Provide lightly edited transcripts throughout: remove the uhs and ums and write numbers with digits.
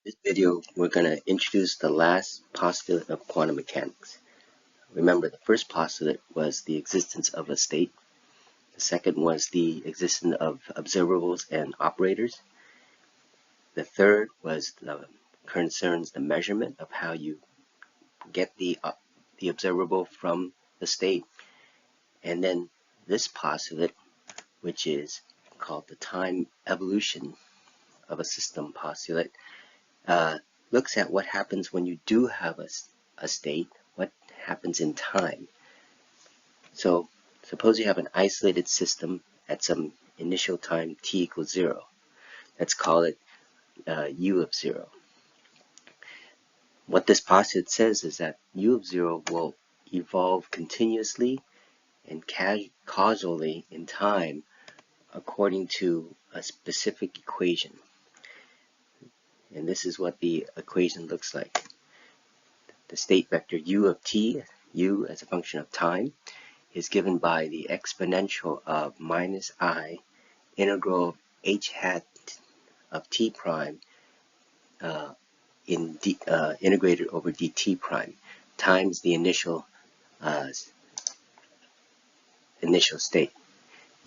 This video, we're going to introduce the last postulate of quantum mechanics. Remember, the first postulate was the existence of a state. The second was the existence of observables and operators. The third was concerns the measurement of how you get the observable from the state. And then this postulate, which is called the time evolution of a system postulate, looks at what happens when you do have a state, what happens in time. So suppose you have an isolated system at some initial time t equals 0. Let's call it u of 0. What this postulate says is that u of 0 will evolve continuously and causally in time according to a specific equation. And this is what the equation looks like. The state vector u of t, u as a function of time, is given by the exponential of minus I integral of h hat of t prime integrated over dt prime times the initial state,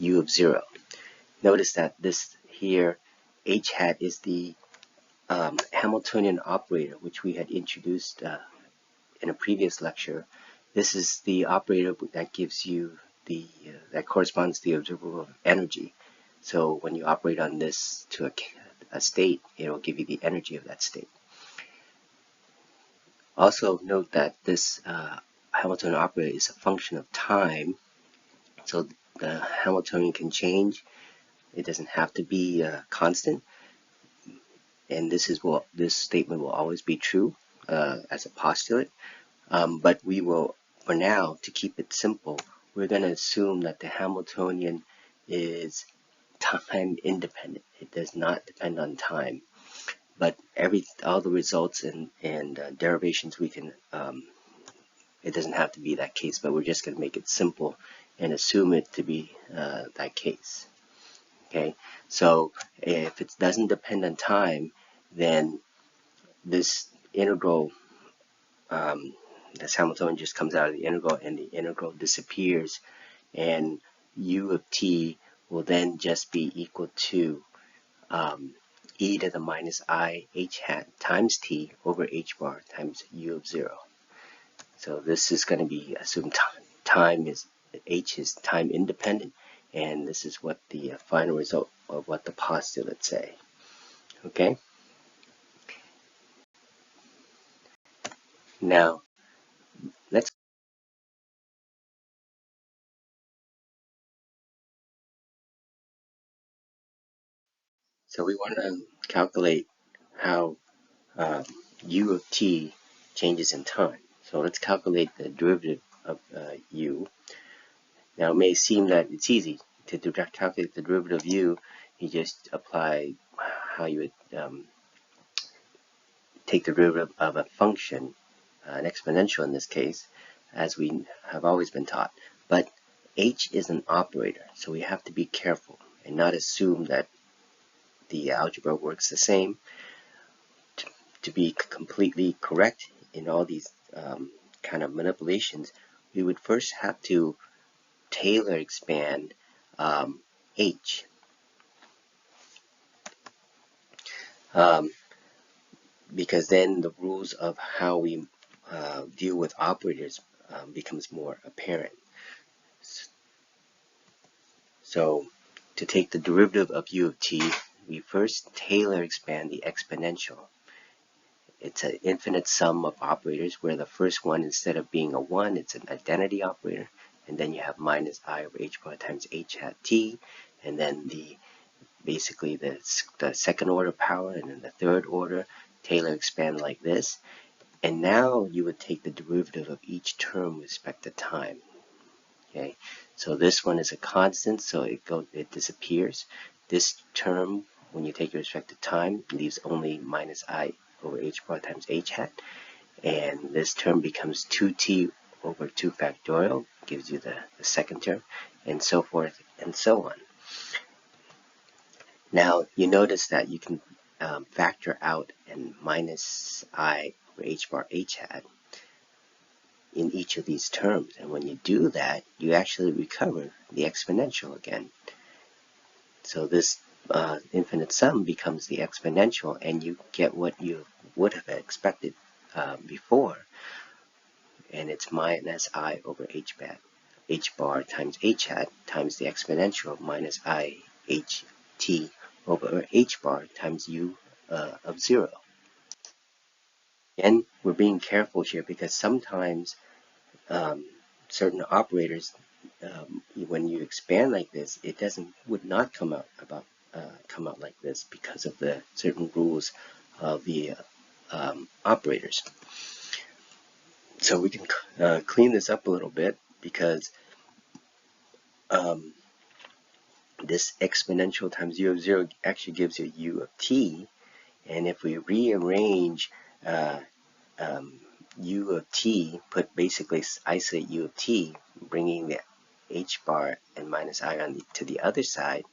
u of 0. Notice that this here, h hat is the Hamiltonian operator, which we had introduced in a previous lecture. This is the operator that gives you that corresponds to the observable energy. So when you operate on this to a state, it will give you the energy of that state. Also note that this Hamiltonian operator is a function of time, so the Hamiltonian can change. It doesn't have to be constant, and this statement will always be true as a postulate. But we will, for now, to keep it simple, we're going to assume that the Hamiltonian is time independent. It does not depend on time. But all the results and derivations we can, it doesn't have to be that case, but we're just going to make it simple and assume it to be that case. Okay, so if it doesn't depend on time, then this integral, this Hamiltonian just comes out of the integral, and the integral disappears, and u of t will then just be equal to e to the minus I h hat times t over h bar times u of 0. So this is going to be assumed h is time independent, and this is what the final result of what the postulates say. Okay? Now, so we want to calculate how u of t changes in time. So let's calculate the derivative of u. Now it may seem that it's easy to calculate the derivative of u. You just apply how you would take the derivative of a function, an exponential in this case, as we have always been taught. But h is an operator, so we have to be careful and not assume that the algebra works the same. To be completely correct in all these kind of manipulations, we would first have to Taylor expand h. Because then the rules of how we deal with operators becomes more apparent. So to take the derivative of u of t, we first Taylor expand the exponential. It's an infinite sum of operators where the first one, instead of being a 1, it's an identity operator, and then you have minus I over h bar times h hat t, and then basically the second order power, and then the third order Taylor expand like this. And now you would take the derivative of each term with respect to time. Okay, so this one is a constant, so it disappears. This term, when you take it with respect to time, leaves only minus I over h bar times h hat, and this term becomes 2t over 2 factorial, gives you the second term, and so forth and so on. Now you notice that you can factor out and minus I over h bar h hat in each of these terms. And when you do that, you actually recover the exponential again. So this infinite sum becomes the exponential, and you get what you would have expected before. And it's minus I over h bar times h hat times the exponential minus I h t over h bar times u of 0. And we're being careful here because sometimes certain operators, when you expand like this, it would not come out like this because of the certain rules of the operators. So we can clean this up a little bit because this exponential times u of 0 actually gives you u of t, and if we rearrange u of t, basically isolate u of t, bringing the h bar and minus I to the other side,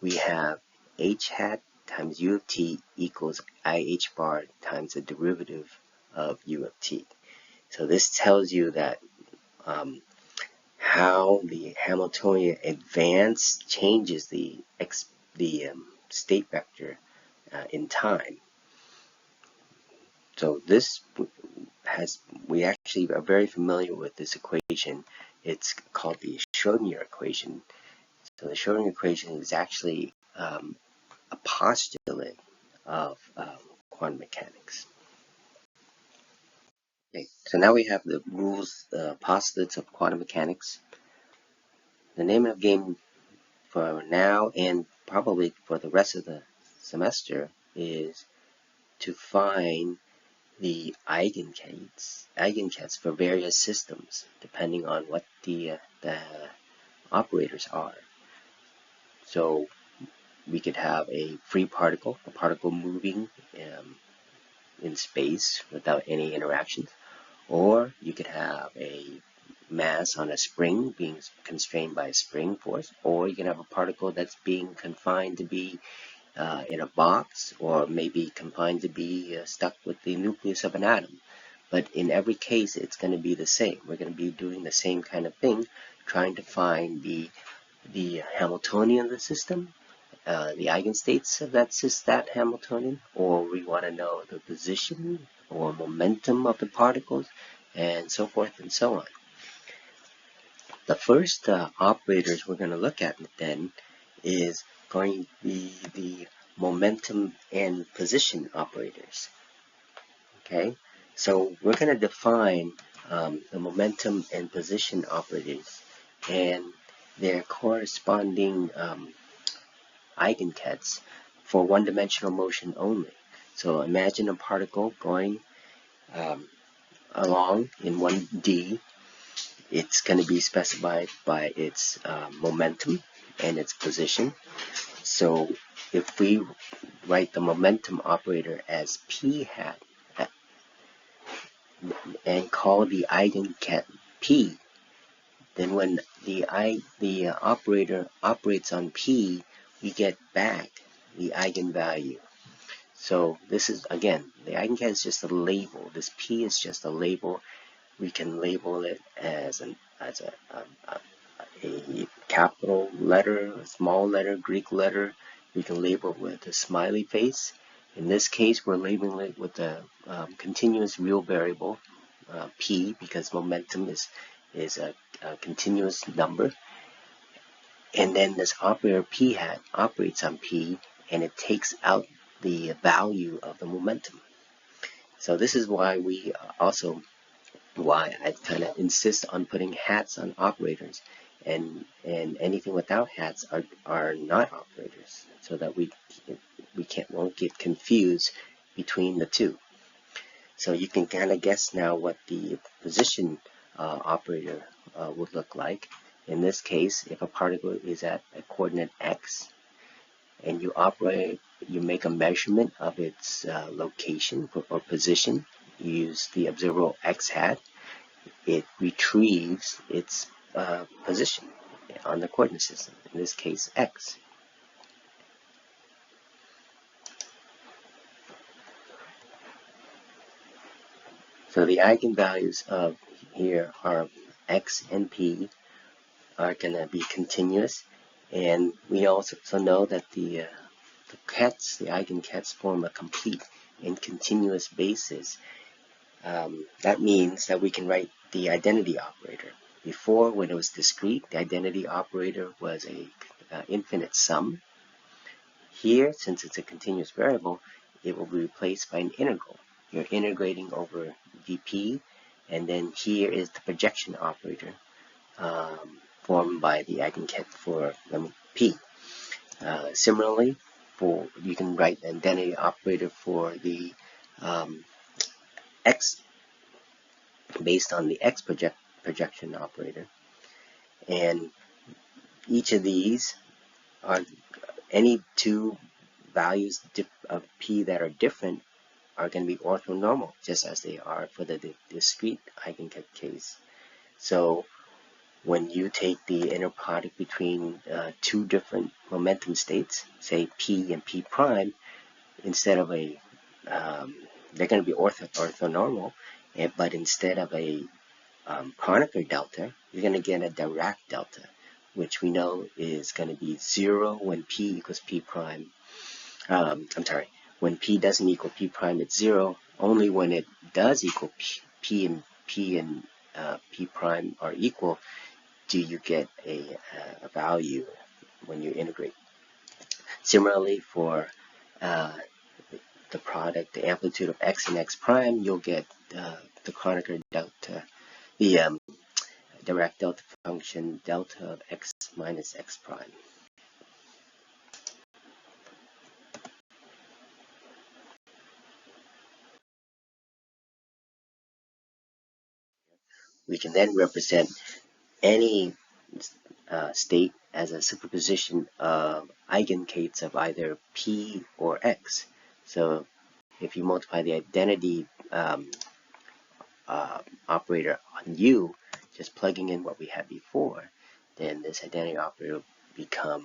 we have h hat times u of t equals I h bar times the derivative of u of t. So this tells you that how the Hamiltonian advance changes the state vector in time. So this we actually are very familiar with this equation. It's called the Schrodinger equation. So the Schrodinger equation is actually a postulate of quantum mechanics. Okay, so now we have the rules, postulates of quantum mechanics. The name of the game for now and probably for the rest of the semester is to find the eigencats for various systems, depending on what the operators are. So we could have a free particle, a particle moving in space without any interactions, or you could have a mass on a spring being constrained by a spring force, or you can have a particle that's being confined to be in a box, or maybe confined to be stuck with the nucleus of an atom. But in every case, it's going to be the same. We're going to be doing the same kind of thing, trying to find the Hamiltonian of the system, the eigenstates of that Hamiltonian, or we want to know the position or momentum of the particles, and so forth and so on. The first operators we're going to look at then is going to be the momentum and position operators. Okay, so we're going to define the momentum and position operators and their corresponding eigencats for one-dimensional motion only. So imagine a particle going along in 1D. It's going to be specified by its momentum and its position. So if we write the momentum operator as p hat and call the eigencat p, then when the operator operates on p, we get back the eigenvalue. So this is, again, the eigencat is just a label. This p is just a label. We can label it as a capital letter, a small letter, Greek letter. We can label it with a smiley face. In this case, we're labeling it with a continuous real variable, p, because momentum is a continuous number. And then this operator p hat operates on p, and it takes out the value of the momentum. So this is why I kind of insist on putting hats on operators, and anything without hats are not operators, so that we won't get confused between the two. So you can kind of guess now what the position operator would look like. In this case, if a particle is at a coordinate x, and you make a measurement of its location or position, you use the observable x hat, it retrieves its position on the coordinate system, in this case x. So the eigenvalues of here are x and p are going to be continuous, and we also know that the kets, the eigenkets, form a complete and continuous basis. That means that we can write the identity operator. Before, when it was discrete, the identity operator was a infinite sum. Here, since it's a continuous variable, it will be replaced by an integral. You're integrating over dp, and then here is the projection operator formed by the eigenket for p. Similarly, you can write an identity operator for the x based on the x projection operator, and each of these are any two values of p that are different are going to be orthonormal, just as they are for the discrete eigenket case. So when you take the inner product between two different momentum states, say p and p prime, instead of a they're going to be orthonormal, but instead of a Kronecker delta, you're going to get a Dirac delta, which we know is going to be 0 when p equals p prime. When p doesn't equal p prime, it's 0. Only when it does equal p and p prime are equal do you get a value when you integrate. Similarly, for the product, the amplitude of x and x prime, you'll get the Kronecker delta, the Dirac delta function delta of x minus x prime. We can then represent any state as a superposition of eigenkates of either p or x. So if you multiply the identity operator on u, just plugging in what we had before, then this identity operator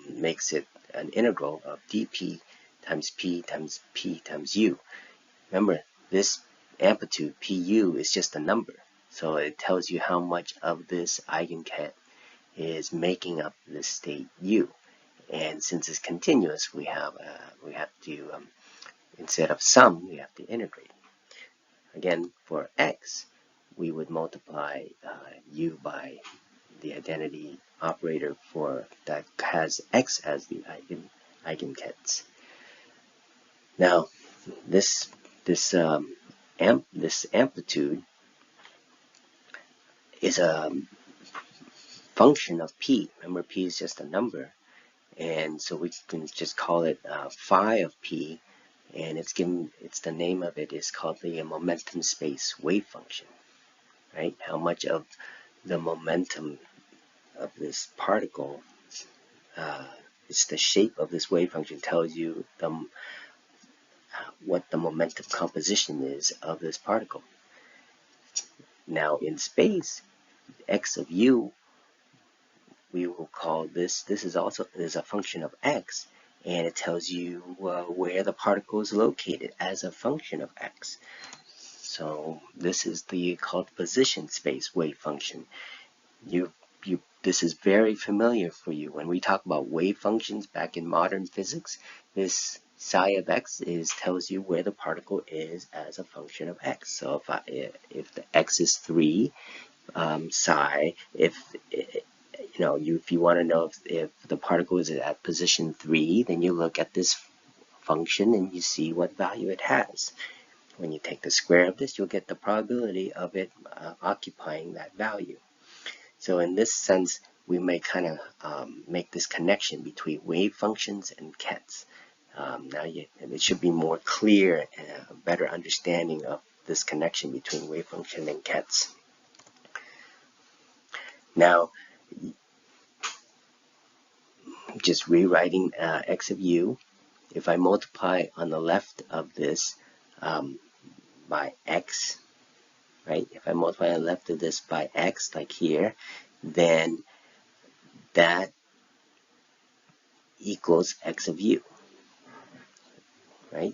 makes it an integral of dp times p times p times u. Remember, this amplitude pu is just a number, so it tells you how much of this eigenket is making up this state u. And since it's continuous, we have to instead of sum, we have to integrate. Again, for x, we would multiply u by the identity operator for that has x as the eigenkets. Now, this amplitude is a function of p. Remember, p is just a number, and so we can just call it phi of p, and it's the name of it is called the momentum space wave function. Right? How much of the momentum of this particle, it's the shape of this wave function tells you what the momentum composition is of this particle. Now in space, x of u, we will call this is a function of x, and it tells you where the particle is located as a function of x. So this is called position space wave function. This is very familiar for you. When we talk about wave functions back in modern physics, this psi of x tells you where the particle is as a function of x. So if the x is 3, psi, if you want to know if the particle is at position 3, then you look at this function and you see what value it has. When you take the square of this, you'll get the probability of it occupying that value. So in this sense, we may kind of make this connection between wave functions and kets. Now it should be more clear and a better understanding of this connection between wave function and kets. Now, just rewriting x of u, if I multiply on the left of this by x, right? If I multiply on the left of this by x, like here, then that equals x of u, right?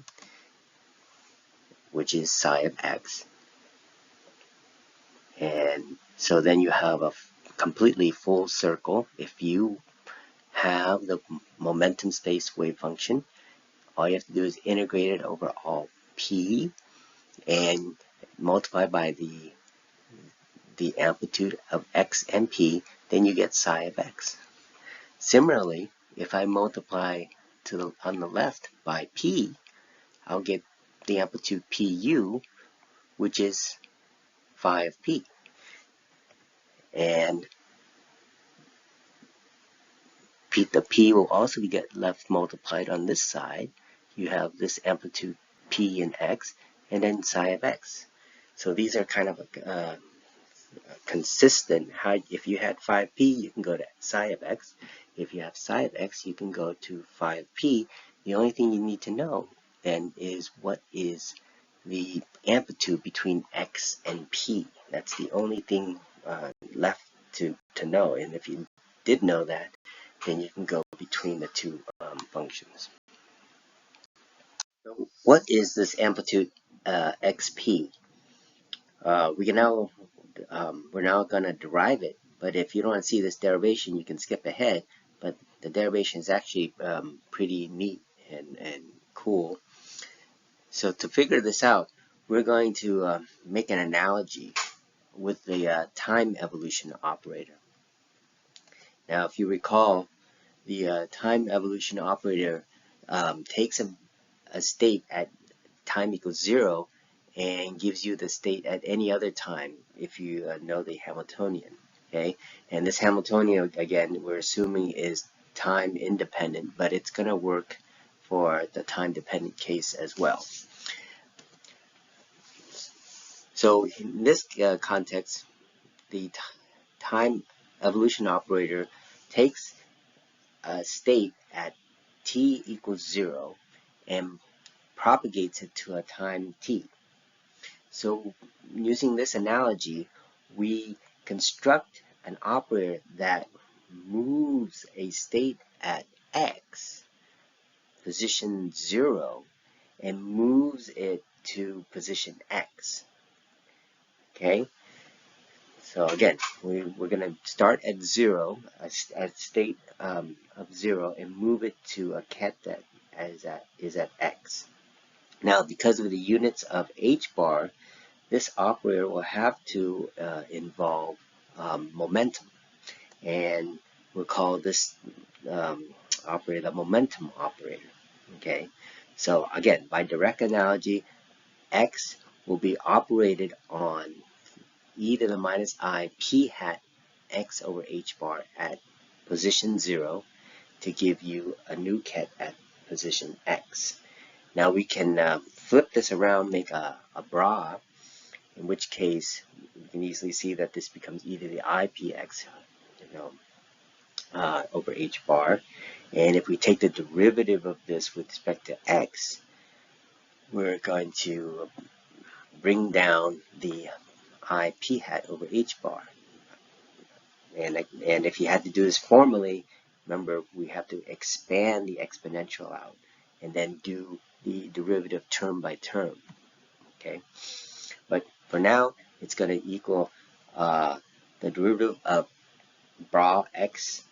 Which is psi of x. And so then you have a completely full circle. If you have the momentum space wave function, all you have to do is integrate it over all p and multiply by the amplitude of x and p, then you get psi of x. Similarly, if I multiply on the left by p, I'll get the amplitude pu, which is phi of p. And the p will also get left multiplied on this side. You have this amplitude p in x, and then psi of x. So these are kind of consistent. If you had phi of p, you can go to psi of x. If you have psi of x, you can go to phi of p. The only thing you need to know then is what is the amplitude between x and p. That's the only thing left to know. And if you did know that, then you can go between the two functions. So what is this amplitude xp? We're now going to derive it, but if you don't want to see this derivation, you can skip ahead. But the derivation is actually pretty neat and cool. So to figure this out, we're going to make an analogy with the time evolution operator. Now, if you recall, the time evolution operator takes a state at time equals 0 and gives you the state at any other time if you know the Hamiltonian. Okay, and this Hamiltonian, again, we're assuming is time independent, but it's going to work for the time dependent case as well. So in this context, the time evolution operator takes a state at t equals 0 and propagates it to a time t. So using this analogy, we construct an operator that moves a state at x, position 0, and moves it to position x. Okay? So again, we're going to start at 0, a state of 0, and move it to a ket that is at x. Now, because of the units of h bar, this operator will have to involve momentum, and we'll call this operator the momentum operator. Okay, so again, by direct analogy, x will be operated on e to the minus I p hat x over h bar at position 0 to give you a new ket at position x. Now we can flip this around, make a bra, in which case you can easily see that this becomes e to the ipx over h bar. And if we take the derivative of this with respect to x, we're going to bring down the I p hat over h bar. And if you had to do this formally, remember we have to expand the exponential out and then do the derivative term by term. Okay, but for now it's going to equal the derivative of bra x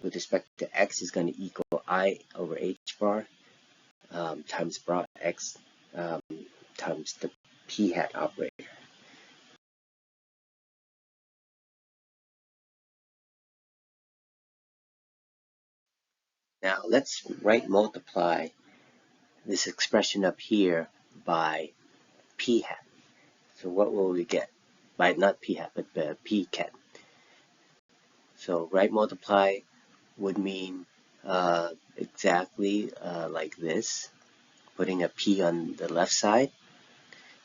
with respect to x is going to equal I over h bar times bra x times the p hat operator. Now let's right multiply this expression up here by p hat. So what will we get? By not p hat, but p ket. So right multiply would mean exactly like this, putting a p on the left side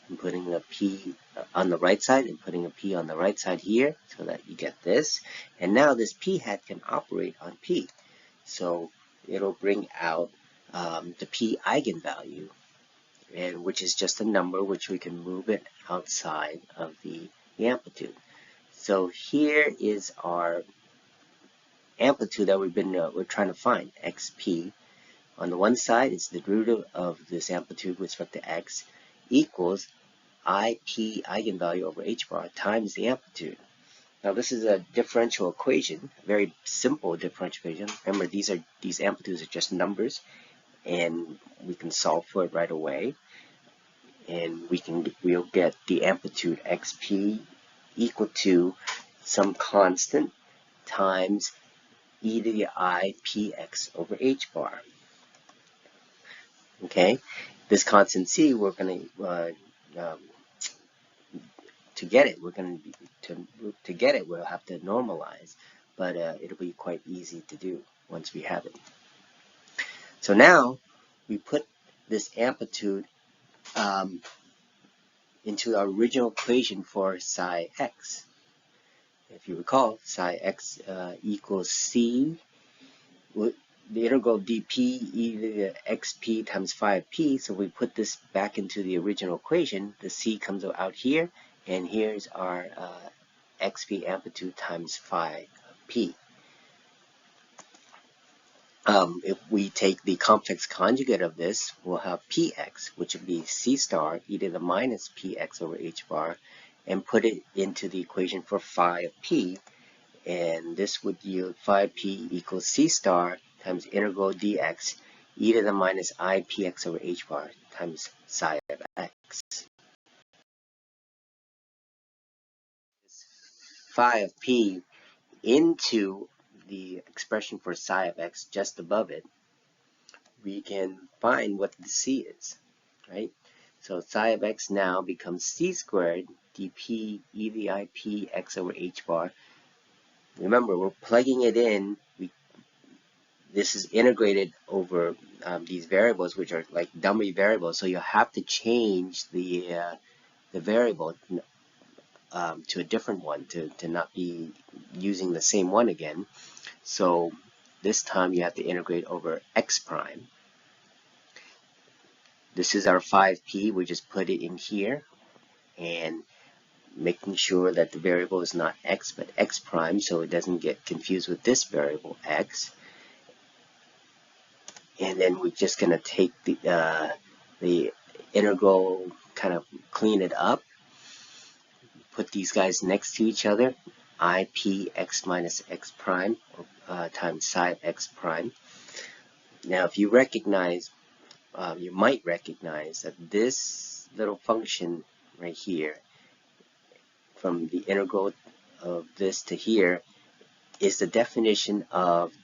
and putting a p on the right side and putting a p on the right side here so that you get this. And now this p hat can operate on p. So it'll bring out the p eigenvalue, and which is just a number which we can move it outside of the amplitude. So here is our amplitude that we're trying to find, xp. On the one side, it's the derivative of this amplitude with respect to x equals IP eigenvalue over h bar times the amplitude. Now this is a differential equation, a very simple differential equation. Remember, these amplitudes are just numbers, and we can solve for it right away. And we'll get the amplitude xp equal to some constant times e to the I px over h bar. Okay, this constant c, we're going to to get it, we'll have to normalize, but it'll be quite easy to do once we have it. So now we put this amplitude into our original equation for psi x. If you recall, psi x equals c, the integral dp e to the xp times 5p. So we put this back into the original equation. The c comes out here, and here's our xp amplitude times 5p. If we take the complex conjugate of this, we'll have px, which would be c star e to the minus px over h bar, and put it into the equation for phi of p, and this would yield phi p equals c star times integral dx e to the minus I px over h bar times psi of x. Phi of p into the expression for psi of x just above it, we can find what the c is, right? So psi of x now becomes c squared dp e to the I px over h bar. Remember, we're plugging it in. This is integrated over these variables, which are like dummy variables. So you have to change the variable to a different one to not be using the same one again. So this time you have to integrate over x prime. This is our 5p. We just put it in here, and making sure that the variable is not x but x prime, so it doesn't get confused with this variable x. And then we're just going to take the integral, kind of clean it up, put these guys next to each other, I p x minus x prime times psi of x prime. Now if you recognize, you might recognize that this little function right here, from the integral of this to here, is the definition of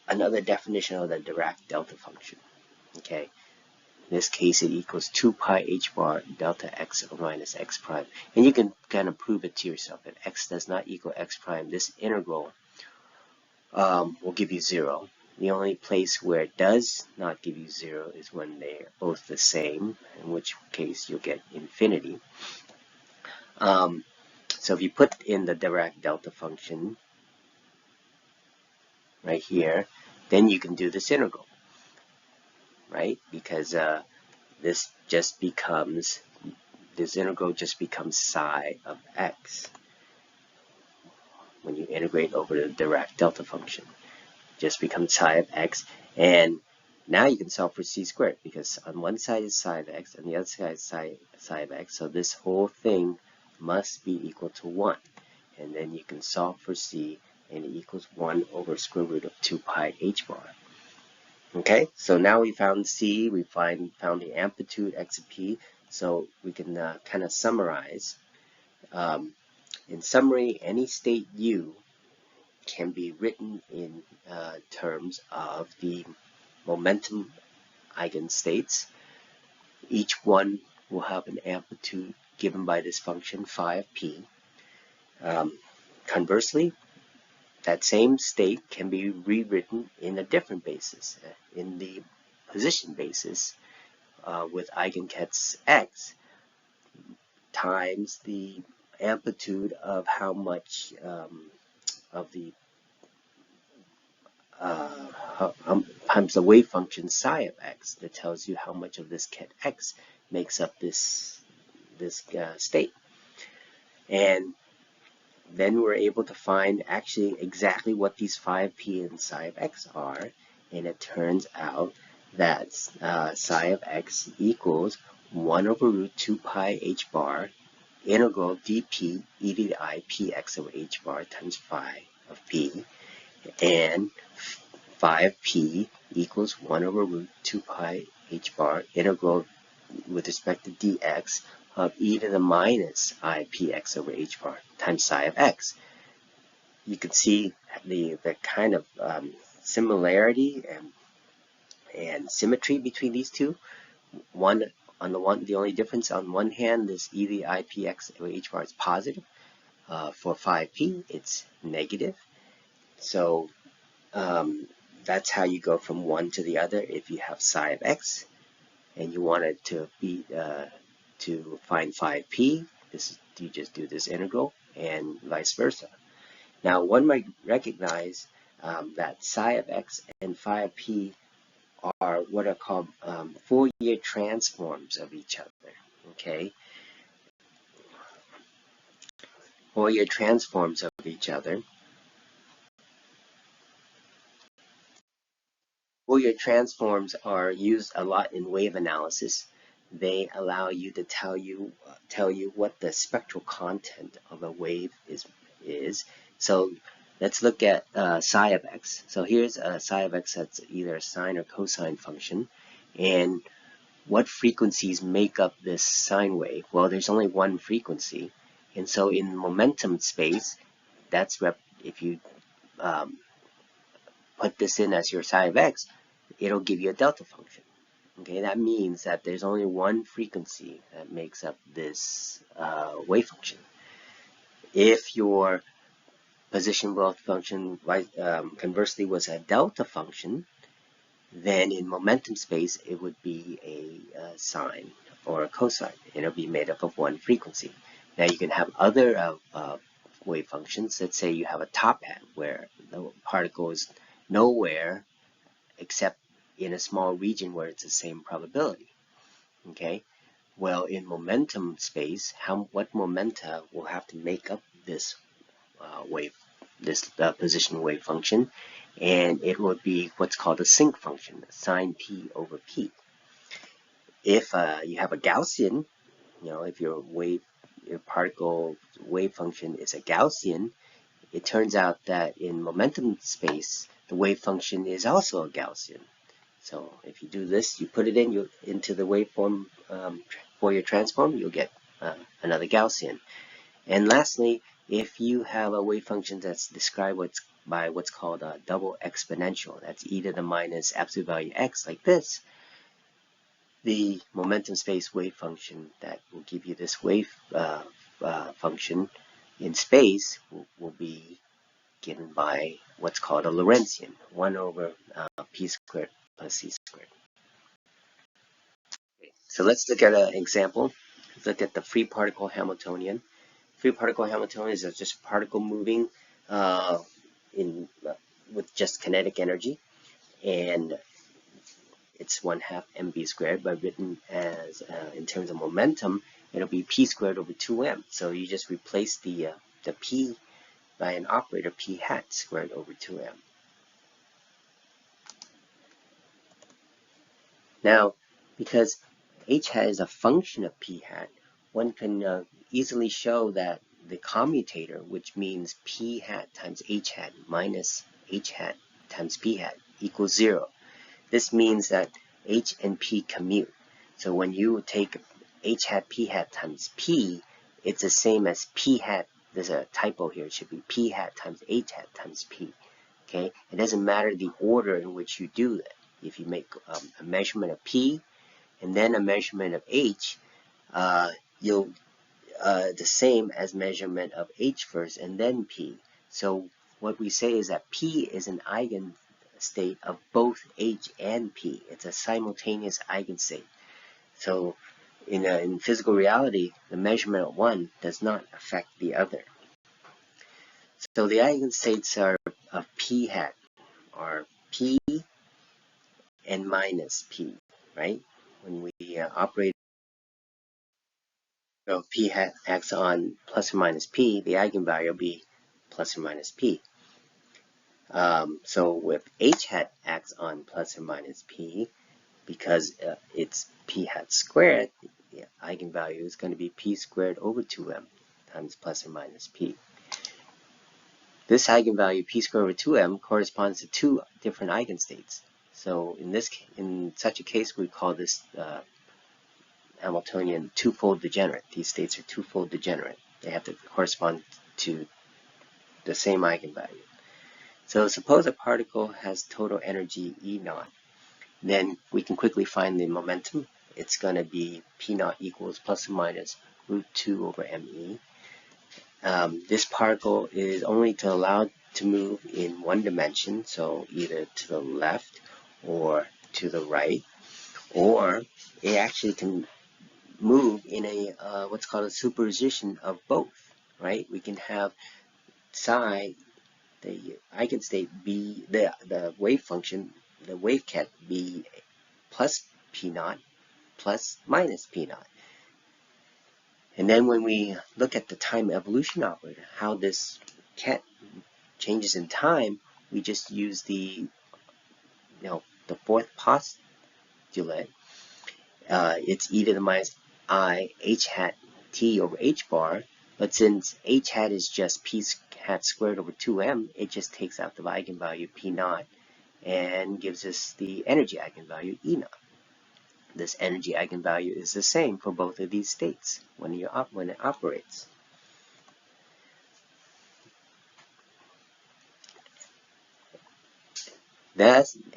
another definition of the Dirac delta function. Okay, in this case it equals 2 pi h bar delta x minus x prime, and you can kind of prove it to yourself. If x does not equal x prime, this integral will give you 0. The only place where it does not give you 0 is when they're both the same, in which case you'll get infinity. So if you put in the Dirac delta function right here, then you can do this integral, right? Because this integral just becomes psi of x when you integrate over the Dirac delta function. It just becomes psi of x, and now you can solve for c squared, because on one side is psi of x and the other side is psi of x, so this whole thing must be equal to 1. And then you can solve for c, and it equals 1 over square root of 2 pi h bar. Okay, so now we found c, we found the amplitude x of p, so we can kind of summarize. In summary, any state u can be written in terms of the momentum eigenstates. Each one will have an amplitude given by this function phi of p. Conversely, that same state can be rewritten in a different basis, in the position basis, with eigenkets x times the amplitude of how much of the times the wave function psi of x, that tells you how much of this ket x makes up this state. And then we're able to find actually exactly what these 5p and psi of x are, and it turns out that psi of x equals 1 over root 2 pi h bar integral dp e to the I px over h bar times phi of p, and 5p equals 1 over root 2 pi h bar integral with respect to dx of e to the minus I px over h bar times psi of x. You can see the kind of similarity and symmetry between these two. The only difference on one hand, this e to the I px over h bar is positive. For 5p, it's negative. So that's how you go from one to the other. If you have psi of x and you wanted to find 5p, you just do this integral, and vice versa. Now, one might recognize that psi of x and phi of p are what are called Fourier transforms of each other. Okay, Fourier transforms of each other. Fourier transforms are used a lot in wave analysis. They allow you to tell you what the spectral content of a wave is. So let's look at psi of x. So here's a psi of x that's either a sine or cosine function. And what frequencies make up this sine wave? Well, there's only one frequency. And so in momentum space, if you put this in as your psi of x, it'll give you a delta function. Okay, that means that there's only one frequency that makes up this wave function. If your position growth function conversely was a delta function, then in momentum space it would be a sine or a cosine, and it'll be made up of one frequency. Now you can have other wave functions. Let's say you have a top hat where the particle is nowhere except in a small region where it's the same probability. Okay, well, in momentum space, what momenta will have to make up this position wave function, and it would be what's called a sinc function, sine p over p. If you have a Gaussian, if your particle wave function is a Gaussian, it turns out that in momentum space, the wave function is also a Gaussian. So if you do this, you put it into the waveform Fourier transform, you'll get another Gaussian. And lastly, if you have a wave function that's described by what's called a double exponential, that's e to the minus absolute value x, like this, the momentum space wave function that will give you this wave function in space will be given by what's called a Lorentzian, 1 over p squared plus c squared. Okay, so let's look at an example. Let's look at the free particle Hamiltonian. Free particle Hamiltonian is just a particle moving with just kinetic energy, and it's 1/2 mv squared, but written as in terms of momentum, it'll be p squared over 2m. So you just replace the p by an operator p hat squared over 2m. Now, because h hat is a function of p hat, one can easily show that the commutator, which means p hat times h hat minus h hat times p hat equals 0. This means that h and p commute. So when you take h hat p hat times p, it's the same as p hat. There's a typo here. It should be p hat times h hat times p. Okay, it doesn't matter the order in which you do that. If you make a measurement of p and then a measurement of h, you'll the same as measurement of h first and then p. So what we say is that p is an eigenstate of both h and p. It's a simultaneous eigenstate. So in physical reality, the measurement of one does not affect the other. So the eigenstates of p hat are p and minus p, right? When we operate, so p hat acts on plus or minus p, the eigenvalue will be plus or minus p. So if h hat acts on plus or minus p, because it's p hat squared, eigenvalue is going to be p squared over 2m times plus or minus p. This eigenvalue p squared over 2m corresponds to two different eigenstates. So in such a case, we call this Hamiltonian twofold degenerate. These states are twofold degenerate. They have to correspond to the same eigenvalue. So suppose a particle has total energy E naught. Then we can quickly find the momentum. It's going to be P naught equals plus or minus root 2 over ME. This particle is only allowed to move in one dimension, so either to the left or to the right, or it actually can move in a what's called a superposition of both, right? We can have psi, the eigenstate, be the wave function, the wave ket, be plus P naught plus minus P naught. And then when we look at the time evolution operator, how this ket changes in time, we just use the fourth postulate. It's e to the minus I h hat t over h bar, but since h hat is just p hat squared over 2m, it just takes out the eigenvalue p naught and gives us the energy eigenvalue E naught. This energy eigenvalue is the same for both of these states when it operates.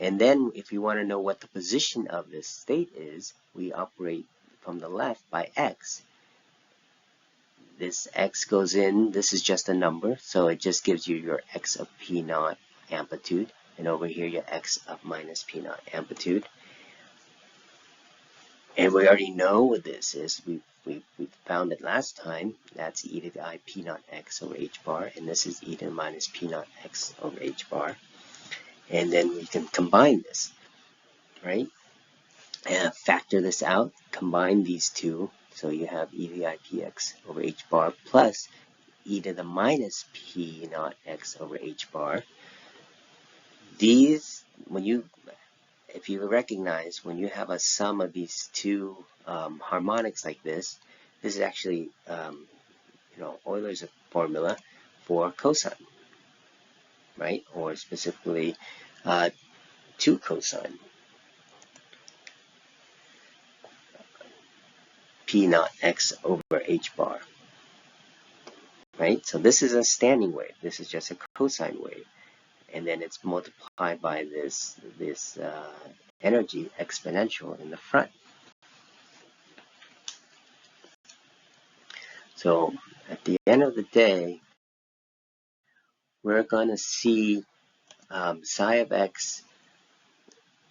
And then if you want to know what the position of this state is, we operate from the left by x. This x goes in, this is just a number, so it just gives you your x of p naught amplitude, and over here your x of minus p naught amplitude. And we already know what this is. We found it last time. That's e to the I p naught x over h bar, and this is e to the minus p naught x over h bar. And then we can combine this, right? And factor this out, combine these two, so you have e to the I px over h bar plus e to the minus p naught x over h bar. These, if you recognize, when you have a sum of these two harmonics like this is actually, Euler's formula for cosine, right? Or specifically 2 cosine p naught x over h bar, right? So this is a standing wave. This is just a cosine wave, and then it's multiplied by this energy exponential in the front. So at the end of the day, we're going to see psi of x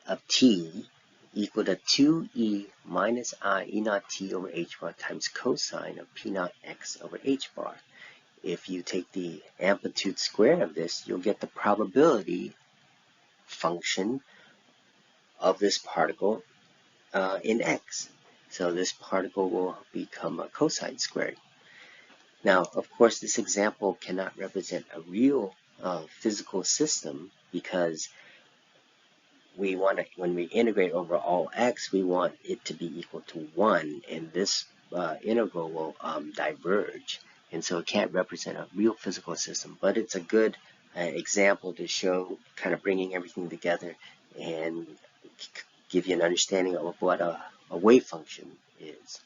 of t equal to 2e minus I e naught t over h bar times cosine of p naught x over h bar. If you take the amplitude square of this, you'll get the probability function of this particle in x. So this particle will become a cosine squared. Now, of course, this example cannot represent a real physical system, because when we integrate over all x, we want it to be equal to 1, and this integral will diverge, and so it can't represent a real physical system. But it's a good example to show kind of bringing everything together and give you an understanding of what a wave function is.